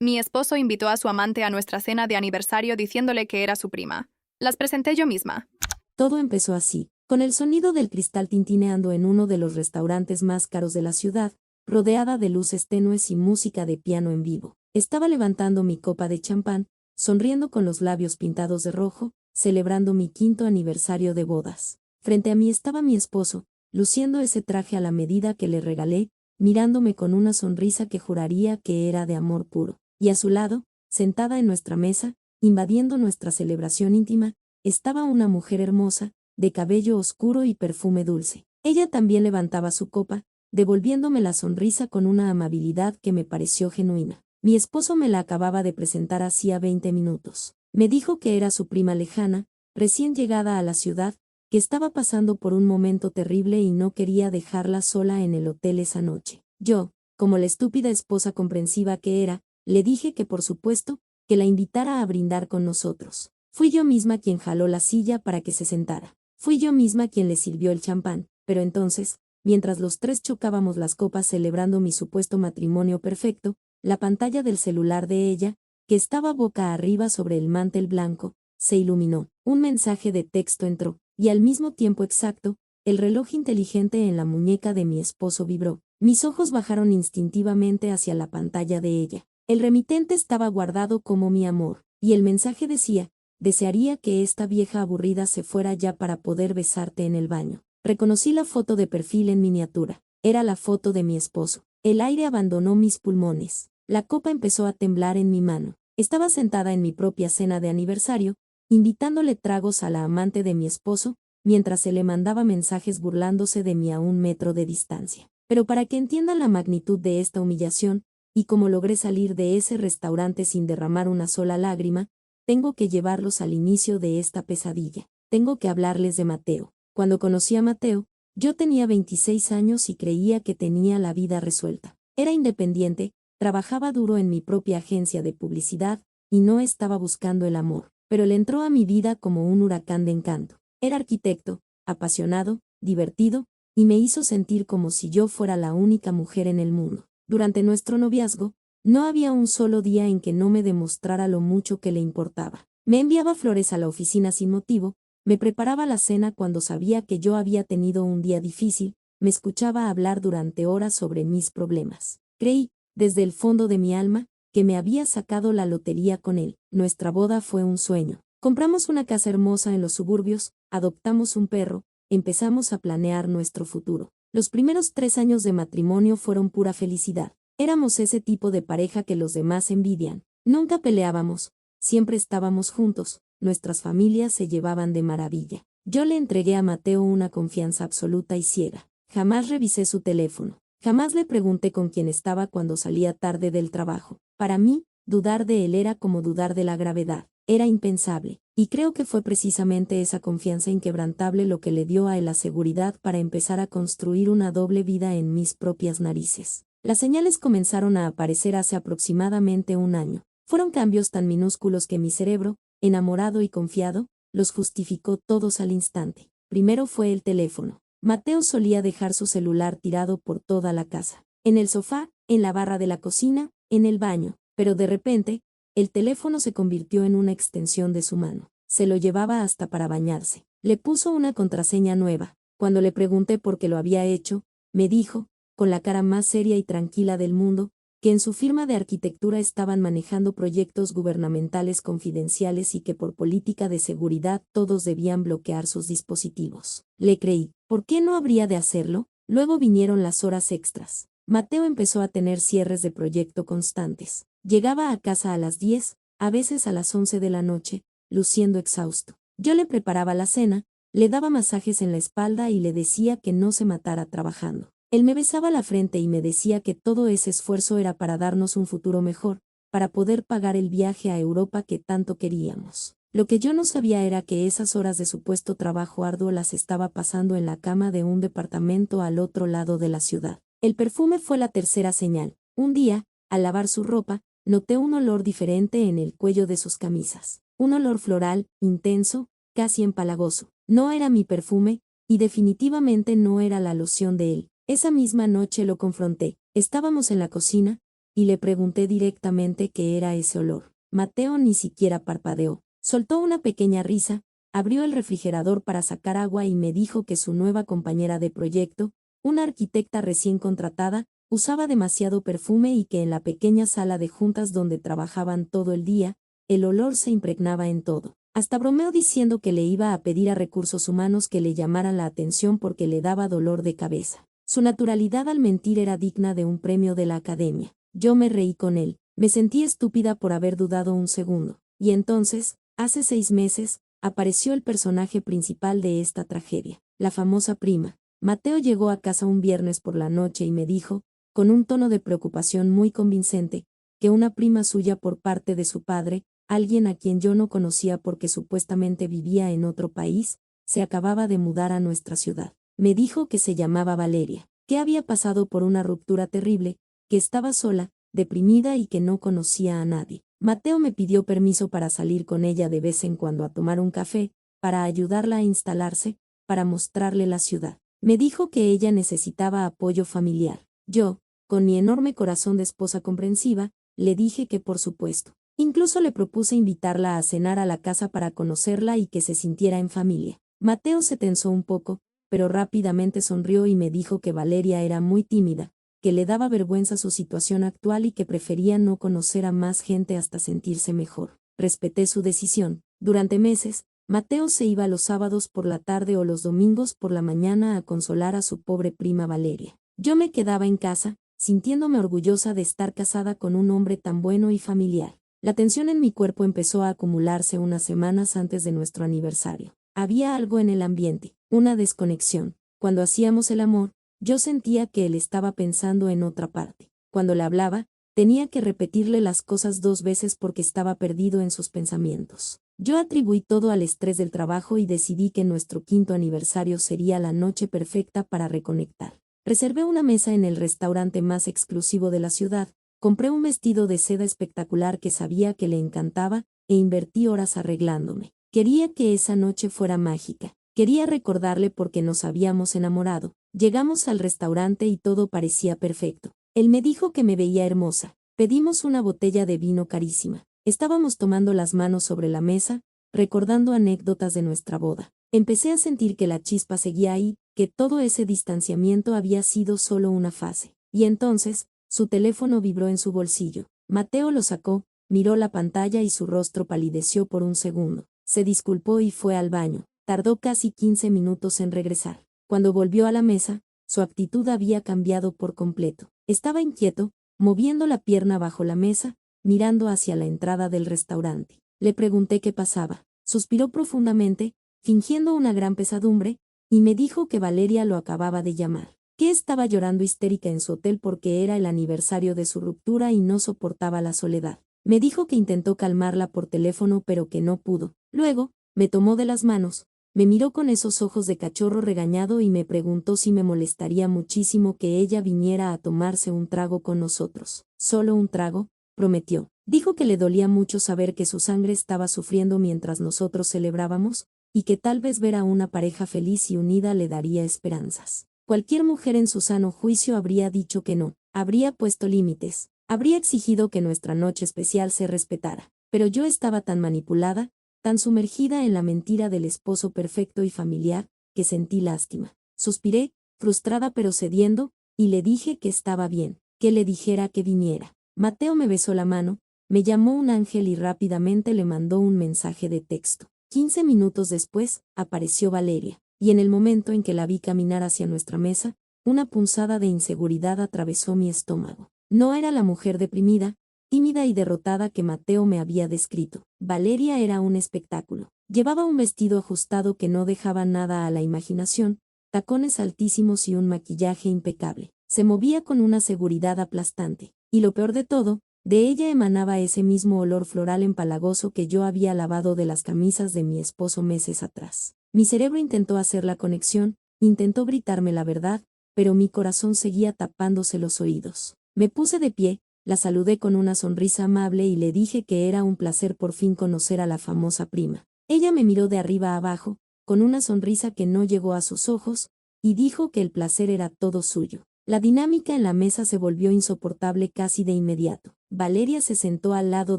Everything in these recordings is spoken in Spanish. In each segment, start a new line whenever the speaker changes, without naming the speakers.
Mi esposo invitó a su amante a nuestra cena de aniversario diciéndole que era su prima. Las presenté yo misma.
Todo empezó así, con el sonido del cristal tintineando en uno de los restaurantes más caros de la ciudad, rodeada de luces tenues y música de piano en vivo. Estaba levantando mi copa de champán, sonriendo con los labios pintados de rojo, celebrando mi 5º aniversario de bodas. Frente a mí estaba mi esposo, luciendo ese traje a la medida que le regalé, mirándome con una sonrisa que juraría que era de amor puro. Y a su lado, sentada en nuestra mesa, invadiendo nuestra celebración íntima, estaba una mujer hermosa, de cabello oscuro y perfume dulce. Ella también levantaba su copa, devolviéndome la sonrisa con una amabilidad que me pareció genuina. Mi esposo me la acababa de presentar hacía 20 minutos. Me dijo que era su prima lejana, recién llegada a la ciudad, que estaba pasando por un momento terrible y no quería dejarla sola en el hotel esa noche. Yo, como la estúpida esposa comprensiva que era, le dije que por supuesto, que la invitara a brindar con nosotros. Fui yo misma quien jaló la silla para que se sentara. Fui yo misma quien le sirvió el champán, pero entonces, mientras los tres chocábamos las copas celebrando mi supuesto matrimonio perfecto, la pantalla del celular de ella, que estaba boca arriba sobre el mantel blanco, se iluminó. Un mensaje de texto entró, y al mismo tiempo exacto, el reloj inteligente en la muñeca de mi esposo vibró. Mis ojos bajaron instintivamente hacia la pantalla de ella. El remitente estaba guardado como mi amor, y el mensaje decía: desearía que esta vieja aburrida se fuera ya para poder besarte en el baño. Reconocí la foto de perfil en miniatura. Era la foto de mi esposo. El aire abandonó mis pulmones. La copa empezó a temblar en mi mano. Estaba sentada en mi propia cena de aniversario, invitándole tragos a la amante de mi esposo, mientras se le mandaba mensajes burlándose de mí a 1 metro de distancia. Pero para que entiendan la magnitud de esta humillación, y cómo logré salir de ese restaurante sin derramar una sola lágrima, tengo que llevarlos al inicio de esta pesadilla. Tengo que hablarles de Mateo. Cuando conocí a Mateo, yo tenía 26 años y creía que tenía la vida resuelta. Era independiente, trabajaba duro en mi propia agencia de publicidad, y no estaba buscando el amor, pero le entró a mi vida como un huracán de encanto. Era arquitecto, apasionado, divertido, y me hizo sentir como si yo fuera la única mujer en el mundo. Durante nuestro noviazgo, no había un solo día en que no me demostrara lo mucho que le importaba. Me enviaba flores a la oficina sin motivo, me preparaba la cena cuando sabía que yo había tenido un día difícil, me escuchaba hablar durante horas sobre mis problemas. Creí, desde el fondo de mi alma, que me había sacado la lotería con él. Nuestra boda fue un sueño. Compramos una casa hermosa en los suburbios, adoptamos un perro, empezamos a planear nuestro futuro. Los primeros 3 años de matrimonio fueron pura felicidad. Éramos ese tipo de pareja que los demás envidian. Nunca peleábamos, siempre estábamos juntos, nuestras familias se llevaban de maravilla. Yo le entregué a Mateo una confianza absoluta y ciega. Jamás revisé su teléfono. Jamás le pregunté con quién estaba cuando salía tarde del trabajo. Para mí, dudar de él era como dudar de la gravedad. Era impensable, y creo que fue precisamente esa confianza inquebrantable lo que le dio a él la seguridad para empezar a construir una doble vida en mis propias narices. Las señales comenzaron a aparecer hace aproximadamente un año. Fueron cambios tan minúsculos que mi cerebro, enamorado y confiado, los justificó todos al instante. Primero fue el teléfono. Mateo solía dejar su celular tirado por toda la casa. En el sofá, en la barra de la cocina, en el baño, pero de repente, el teléfono se convirtió en una extensión de su mano. Se lo llevaba hasta para bañarse. Le puso una contraseña nueva. Cuando le pregunté por qué lo había hecho, me dijo, con la cara más seria y tranquila del mundo, que en su firma de arquitectura estaban manejando proyectos gubernamentales confidenciales y que por política de seguridad todos debían bloquear sus dispositivos. Le creí. ¿Por qué no habría de hacerlo? Luego vinieron las horas extras. Mateo empezó a tener cierres de proyecto constantes. Llegaba a casa a las 10, a veces a las 11 de la noche, luciendo exhausto. Yo le preparaba la cena, le daba masajes en la espalda y le decía que no se matara trabajando. Él me besaba la frente y me decía que todo ese esfuerzo era para darnos un futuro mejor, para poder pagar el viaje a Europa que tanto queríamos. Lo que yo no sabía era que esas horas de supuesto trabajo arduo las estaba pasando en la cama de un departamento al otro lado de la ciudad. El perfume fue la tercera señal. Un día, al lavar su ropa, noté un olor diferente en el cuello de sus camisas. Un olor floral, intenso, casi empalagoso. No era mi perfume, y definitivamente no era la loción de él. Esa misma noche lo confronté. Estábamos en la cocina, y le pregunté directamente qué era ese olor. Mateo ni siquiera parpadeó. Soltó una pequeña risa, abrió el refrigerador para sacar agua y me dijo que su nueva compañera de proyecto, una arquitecta recién contratada, usaba demasiado perfume y que en la pequeña sala de juntas donde trabajaban todo el día, el olor se impregnaba en todo. Hasta bromeó diciendo que le iba a pedir a recursos humanos que le llamaran la atención porque le daba dolor de cabeza. Su naturalidad al mentir era digna de un premio de la academia. Yo me reí con él. Me sentí estúpida por haber dudado un segundo. Y entonces, hace 6 meses, apareció el personaje principal de esta tragedia, la famosa prima. Mateo llegó a casa un viernes por la noche y me dijo, con un tono de preocupación muy convincente, que una prima suya por parte de su padre, alguien a quien yo no conocía porque supuestamente vivía en otro país, se acababa de mudar a nuestra ciudad. Me dijo que se llamaba Valeria, que había pasado por una ruptura terrible, que estaba sola, deprimida y que no conocía a nadie. Mateo me pidió permiso para salir con ella de vez en cuando a tomar un café, para ayudarla a instalarse, para mostrarle la ciudad. Me dijo que ella necesitaba apoyo familiar. Yo, con mi enorme corazón de esposa comprensiva, le dije que por supuesto. Incluso le propuse invitarla a cenar a la casa para conocerla y que se sintiera en familia. Mateo se tensó un poco, pero rápidamente sonrió y me dijo que Valeria era muy tímida, que le daba vergüenza su situación actual y que prefería no conocer a más gente hasta sentirse mejor. Respeté su decisión. Durante meses, Mateo se iba los sábados por la tarde o los domingos por la mañana a consolar a su pobre prima Valeria. Yo me quedaba en casa, sintiéndome orgullosa de estar casada con un hombre tan bueno y familiar. La tensión en mi cuerpo empezó a acumularse unas semanas antes de nuestro aniversario. Había algo en el ambiente, una desconexión. Cuando hacíamos el amor, yo sentía que él estaba pensando en otra parte. Cuando le hablaba, tenía que repetirle las cosas 2 veces porque estaba perdido en sus pensamientos. Yo atribuí todo al estrés del trabajo y decidí que nuestro 5º aniversario sería la noche perfecta para reconectar. Reservé una mesa en el restaurante más exclusivo de la ciudad, compré un vestido de seda espectacular que sabía que le encantaba, e invertí horas arreglándome. Quería que esa noche fuera mágica. Quería recordarle porque nos habíamos enamorado. Llegamos al restaurante y todo parecía perfecto. Él me dijo que me veía hermosa. Pedimos una botella de vino carísima. Estábamos tomando las manos sobre la mesa, recordando anécdotas de nuestra boda. Empecé a sentir que la chispa seguía ahí, que todo ese distanciamiento había sido solo una fase. Y entonces, su teléfono vibró en su bolsillo. Mateo lo sacó, miró la pantalla y su rostro palideció por un segundo. Se disculpó y fue al baño. Tardó casi 15 minutos en regresar. Cuando volvió a la mesa, su actitud había cambiado por completo. Estaba inquieto, moviendo la pierna bajo la mesa, mirando hacia la entrada del restaurante. Le pregunté qué pasaba. Suspiró profundamente, fingiendo una gran pesadumbre, y me dijo que Valeria lo acababa de llamar. Que estaba llorando histérica en su hotel porque era el aniversario de su ruptura y no soportaba la soledad. Me dijo que intentó calmarla por teléfono pero que no pudo. Luego, me tomó de las manos, me miró con esos ojos de cachorro regañado y me preguntó si me molestaría muchísimo que ella viniera a tomarse un trago con nosotros. Solo un trago, prometió. Dijo que le dolía mucho saber que su sangre estaba sufriendo mientras nosotros celebrábamos, y que tal vez ver a una pareja feliz y unida le daría esperanzas. Cualquier mujer en su sano juicio habría dicho que no, habría puesto límites, habría exigido que nuestra noche especial se respetara. Pero yo estaba tan manipulada, tan sumergida en la mentira del esposo perfecto y familiar, que sentí lástima. Suspiré, frustrada pero cediendo, y le dije que estaba bien, que le dijera que viniera. Mateo me besó la mano, me llamó un ángel y rápidamente le mandó un mensaje de texto. 15 minutos después, apareció Valeria, y en el momento en que la vi caminar hacia nuestra mesa, una punzada de inseguridad atravesó mi estómago. No era la mujer deprimida, tímida y derrotada que Mateo me había descrito. Valeria era un espectáculo. Llevaba un vestido ajustado que no dejaba nada a la imaginación, tacones altísimos y un maquillaje impecable. Se movía con una seguridad aplastante. Y lo peor de todo, de ella emanaba ese mismo olor floral empalagoso que yo había lavado de las camisas de mi esposo meses atrás. Mi cerebro intentó hacer la conexión, intentó gritarme la verdad, pero mi corazón seguía tapándose los oídos. Me puse de pie, la saludé con una sonrisa amable y le dije que era un placer por fin conocer a la famosa prima. Ella me miró de arriba a abajo, con una sonrisa que no llegó a sus ojos, y dijo que el placer era todo suyo. La dinámica en la mesa se volvió insoportable casi de inmediato. Valeria se sentó al lado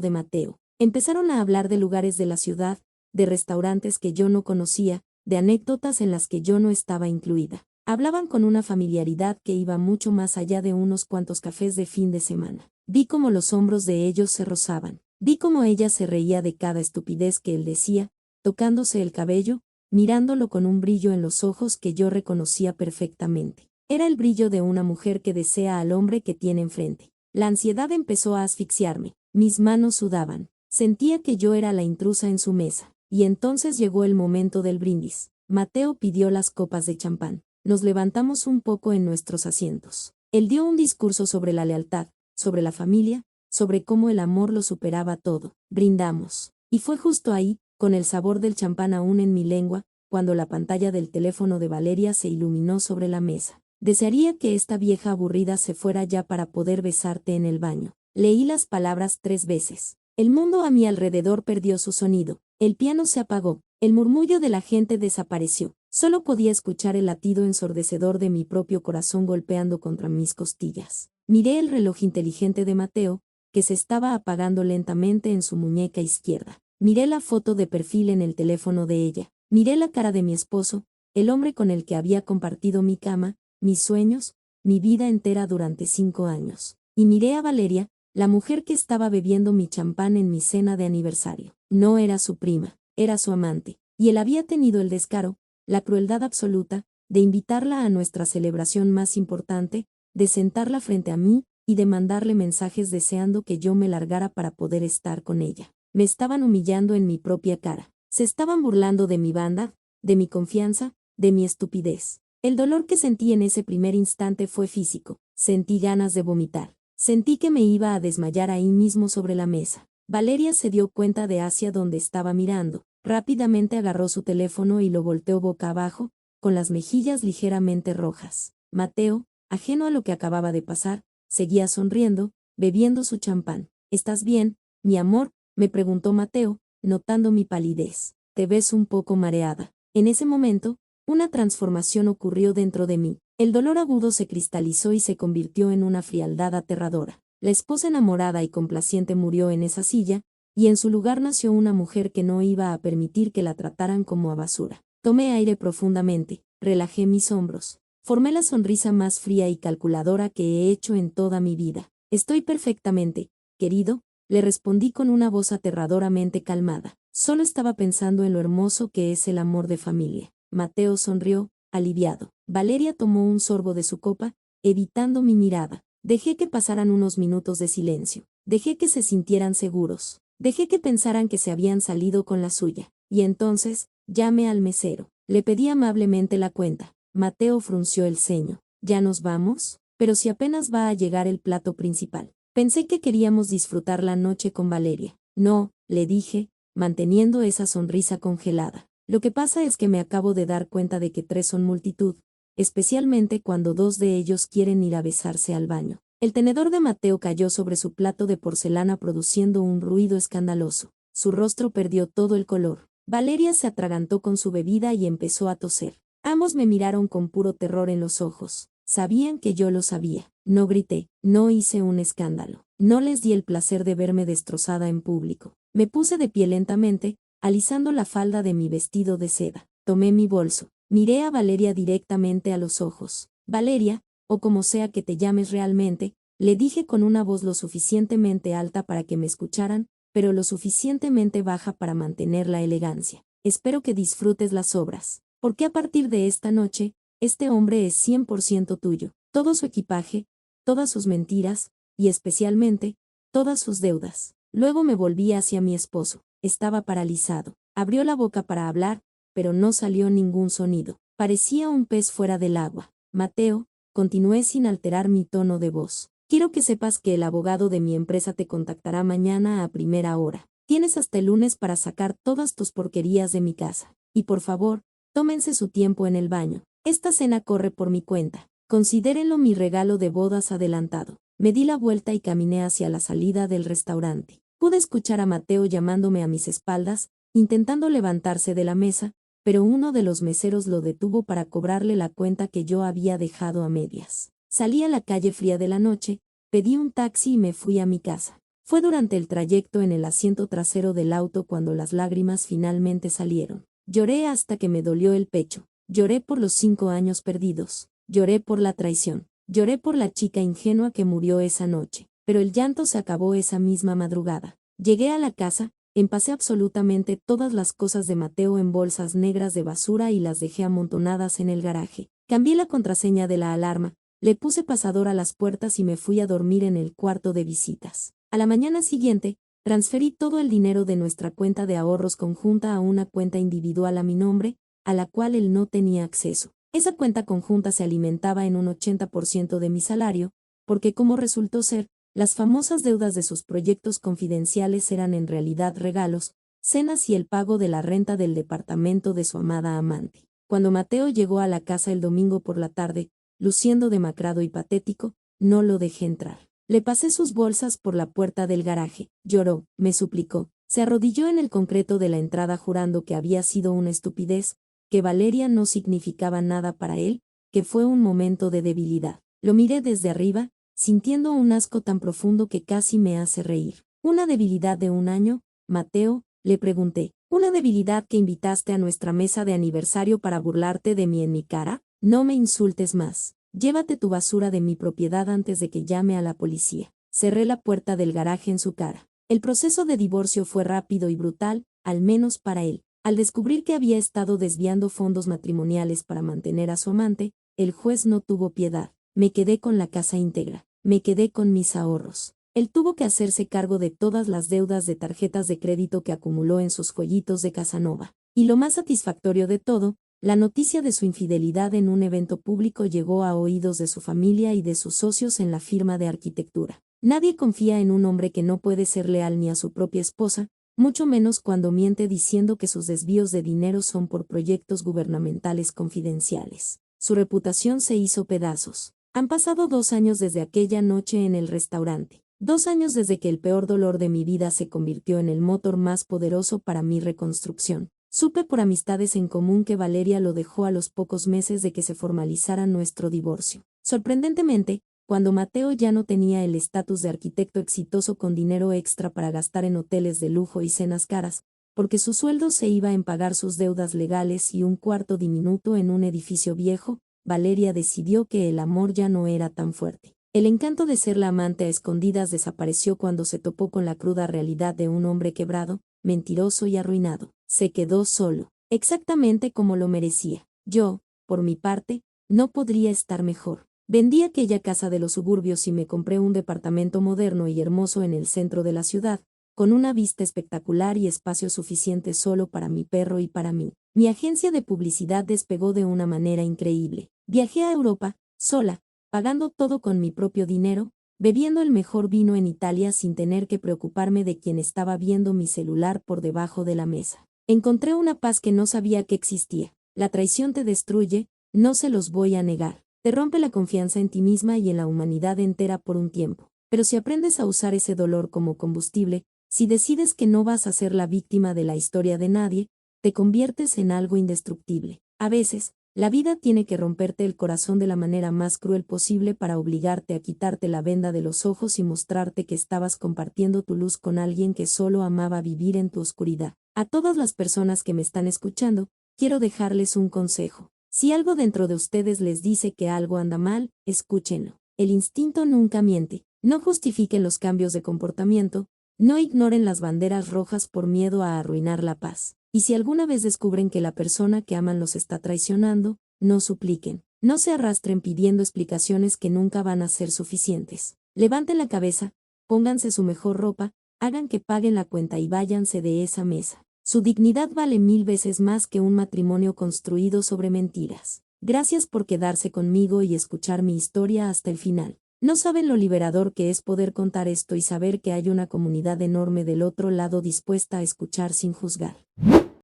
de Mateo. Empezaron a hablar de lugares de la ciudad, de restaurantes que yo no conocía, de anécdotas en las que yo no estaba incluida. Hablaban con una familiaridad que iba mucho más allá de unos cuantos cafés de fin de semana. Vi cómo los hombros de ellos se rozaban. Vi cómo ella se reía de cada estupidez que él decía, tocándose el cabello, mirándolo con un brillo en los ojos que yo reconocía perfectamente. Era el brillo de una mujer que desea al hombre que tiene enfrente. La ansiedad empezó a asfixiarme. Mis manos sudaban. Sentía que yo era la intrusa en su mesa. Y entonces llegó el momento del brindis. Mateo pidió las copas de champán. Nos levantamos un poco en nuestros asientos. Él dio un discurso sobre la lealtad, sobre la familia, sobre cómo el amor lo superaba todo. Brindamos. Y fue justo ahí, con el sabor del champán aún en mi lengua, cuando la pantalla del teléfono de Valeria se iluminó sobre la mesa. Desearía que esta vieja aburrida se fuera ya para poder besarte en el baño. Leí las palabras 3 veces. El mundo a mi alrededor perdió su sonido. El piano se apagó. El murmullo de la gente desapareció. Solo podía escuchar el latido ensordecedor de mi propio corazón golpeando contra mis costillas. Miré el reloj inteligente de Mateo, que se estaba apagando lentamente en su muñeca izquierda. Miré la foto de perfil en el teléfono de ella. Miré la cara de mi esposo, el hombre con el que había compartido mi cama, mis sueños, mi vida entera durante 5 años. Y miré a Valeria, la mujer que estaba bebiendo mi champán en mi cena de aniversario. No era su prima, era su amante. Y él había tenido el descaro, la crueldad absoluta, de invitarla a nuestra celebración más importante, de sentarla frente a mí y de mandarle mensajes deseando que yo me largara para poder estar con ella. Me estaban humillando en mi propia cara. Se estaban burlando de mi bondad, de mi confianza, de mi estupidez. El dolor que sentí en ese primer instante fue físico. Sentí ganas de vomitar. Sentí que me iba a desmayar ahí mismo sobre la mesa. Valeria se dio cuenta de hacia donde estaba mirando. Rápidamente agarró su teléfono y lo volteó boca abajo, con las mejillas ligeramente rojas. Mateo, ajeno a lo que acababa de pasar, seguía sonriendo, bebiendo su champán. ¿Estás bien, mi amor?, me preguntó Mateo, notando mi palidez. Te ves un poco mareada. En ese momento, una transformación ocurrió dentro de mí. El dolor agudo se cristalizó y se convirtió en una frialdad aterradora. La esposa enamorada y complaciente murió en esa silla, y en su lugar nació una mujer que no iba a permitir que la trataran como a basura. Tomé aire profundamente, relajé mis hombros. Formé la sonrisa más fría y calculadora que he hecho en toda mi vida. Estoy perfectamente, querido, le respondí con una voz aterradoramente calmada. Solo estaba pensando en lo hermoso que es el amor de familia. Mateo sonrió, aliviado. Valeria tomó un sorbo de su copa, evitando mi mirada. Dejé que pasaran unos minutos de silencio. Dejé que se sintieran seguros. Dejé que pensaran que se habían salido con la suya. Y entonces, llamé al mesero. Le pedí amablemente la cuenta. Mateo frunció el ceño. ¿Ya nos vamos? Pero si apenas va a llegar el plato principal. Pensé que queríamos disfrutar la noche con Valeria. No, le dije, manteniendo esa sonrisa congelada. Lo que pasa es que me acabo de dar cuenta de que 3 son multitud, especialmente cuando 2 de ellos quieren ir a besarse al baño. El tenedor de Mateo cayó sobre su plato de porcelana produciendo un ruido escandaloso. Su rostro perdió todo el color. Valeria se atragantó con su bebida y empezó a toser. Ambos me miraron con puro terror en los ojos. Sabían que yo lo sabía. No grité, no hice un escándalo. No les di el placer de verme destrozada en público. Me puse de pie lentamente, alisando la falda de mi vestido de seda. Tomé mi bolso. Miré a Valeria directamente a los ojos. Valeria, o como sea que te llames realmente, le dije con una voz lo suficientemente alta para que me escucharan, pero lo suficientemente baja para mantener la elegancia. Espero que disfrutes las obras, porque a partir de esta noche, este hombre es 100% tuyo. Todo su equipaje, todas sus mentiras, y especialmente, todas sus deudas. Luego me volví hacia mi esposo. Estaba paralizado. Abrió la boca para hablar, pero no salió ningún sonido. Parecía un pez fuera del agua. Mateo, continué sin alterar mi tono de voz. Quiero que sepas que el abogado de mi empresa te contactará mañana a primera hora. Tienes hasta el lunes para sacar todas tus porquerías de mi casa. Y por favor, tómense su tiempo en el baño. Esta cena corre por mi cuenta. Considérenlo mi regalo de bodas adelantado. Me di la vuelta y caminé hacia la salida del restaurante. Pude escuchar a Mateo llamándome a mis espaldas, intentando levantarse de la mesa, pero uno de los meseros lo detuvo para cobrarle la cuenta que yo había dejado a medias. Salí a la calle fría de la noche, pedí un taxi y me fui a mi casa. Fue durante el trayecto en el asiento trasero del auto cuando las lágrimas finalmente salieron. Lloré hasta que me dolió el pecho. Lloré por los 5 años perdidos. Lloré por la traición. Lloré por la chica ingenua que murió esa noche. Pero el llanto se acabó esa misma madrugada. Llegué a la casa, empacé absolutamente todas las cosas de Mateo en bolsas negras de basura y las dejé amontonadas en el garaje. Cambié la contraseña de la alarma, le puse pasador a las puertas y me fui a dormir en el cuarto de visitas. A la mañana siguiente, transferí todo el dinero de nuestra cuenta de ahorros conjunta a una cuenta individual a mi nombre, a la cual él no tenía acceso. Esa cuenta conjunta se alimentaba en un 80% de mi salario, porque como resultó ser, las famosas deudas de sus proyectos confidenciales eran en realidad regalos, cenas y el pago de la renta del departamento de su amada amante. Cuando Mateo llegó a la casa el domingo por la tarde, luciendo demacrado y patético, no lo dejé entrar. Le pasé sus bolsas por la puerta del garaje. Lloró, me suplicó. Se arrodilló en el concreto de la entrada jurando que había sido una estupidez, que Valeria no significaba nada para él, que fue un momento de debilidad. Lo miré desde arriba, sintiendo un asco tan profundo que casi me hace reír. ¿Una debilidad de 1 año, Mateo?, le pregunté. ¿Una debilidad que invitaste a nuestra mesa de aniversario para burlarte de mí en mi cara? No me insultes más. Llévate tu basura de mi propiedad antes de que llame a la policía. Cerré la puerta del garaje en su cara. El proceso de divorcio fue rápido y brutal, al menos para él. Al descubrir que había estado desviando fondos matrimoniales para mantener a su amante, el juez no tuvo piedad. Me quedé con la casa íntegra. Me quedé con mis ahorros. Él tuvo que hacerse cargo de todas las deudas de tarjetas de crédito que acumuló en sus joyitos de Casanova. Y lo más satisfactorio de todo, la noticia de su infidelidad en un evento público llegó a oídos de su familia y de sus socios en la firma de arquitectura. Nadie confía en un hombre que no puede ser leal ni a su propia esposa, mucho menos cuando miente diciendo que sus desvíos de dinero son por proyectos gubernamentales confidenciales. Su reputación se hizo pedazos. Han pasado 2 años desde aquella noche en el restaurante. 2 años desde que el peor dolor de mi vida se convirtió en el motor más poderoso para mi reconstrucción. Supe por amistades en común que Valeria lo dejó a los pocos meses de que se formalizara nuestro divorcio. Sorprendentemente, cuando Mateo ya no tenía el estatus de arquitecto exitoso con dinero extra para gastar en hoteles de lujo y cenas caras, porque su sueldo se iba en pagar sus deudas legales y un cuarto diminuto en un edificio viejo, Valeria decidió que el amor ya no era tan fuerte. El encanto de ser la amante a escondidas desapareció cuando se topó con la cruda realidad de un hombre quebrado, mentiroso y arruinado. Se quedó solo, exactamente como lo merecía. Yo, por mi parte, no podría estar mejor. Vendí aquella casa de los suburbios y me compré un departamento moderno y hermoso en el centro de la ciudad, con una vista espectacular y espacio suficiente solo para mi perro y para mí. Mi agencia de publicidad despegó de una manera increíble. Viajé a Europa, sola, pagando todo con mi propio dinero, bebiendo el mejor vino en Italia sin tener que preocuparme de quien estaba viendo mi celular por debajo de la mesa. Encontré una paz que no sabía que existía. La traición te destruye, no se los voy a negar. Te rompe la confianza en ti misma y en la humanidad entera por un tiempo. Pero si aprendes a usar ese dolor como combustible, si decides que no vas a ser la víctima de la historia de nadie, te conviertes en algo indestructible. A veces, la vida tiene que romperte el corazón de la manera más cruel posible para obligarte a quitarte la venda de los ojos y mostrarte que estabas compartiendo tu luz con alguien que solo amaba vivir en tu oscuridad. A todas las personas que me están escuchando, quiero dejarles un consejo. Si algo dentro de ustedes les dice que algo anda mal, escúchenlo. El instinto nunca miente. No justifiquen los cambios de comportamiento, no ignoren las banderas rojas por miedo a arruinar la paz. Y si alguna vez descubren que la persona que aman los está traicionando, no supliquen. No se arrastren pidiendo explicaciones que nunca van a ser suficientes. Levanten la cabeza, pónganse su mejor ropa, hagan que paguen la cuenta y váyanse de esa mesa. Su dignidad vale 1000 veces más que un matrimonio construido sobre mentiras. Gracias por quedarse conmigo y escuchar mi historia hasta el final. No saben lo liberador que es poder contar esto y saber que hay una comunidad enorme del otro lado dispuesta a escuchar sin juzgar.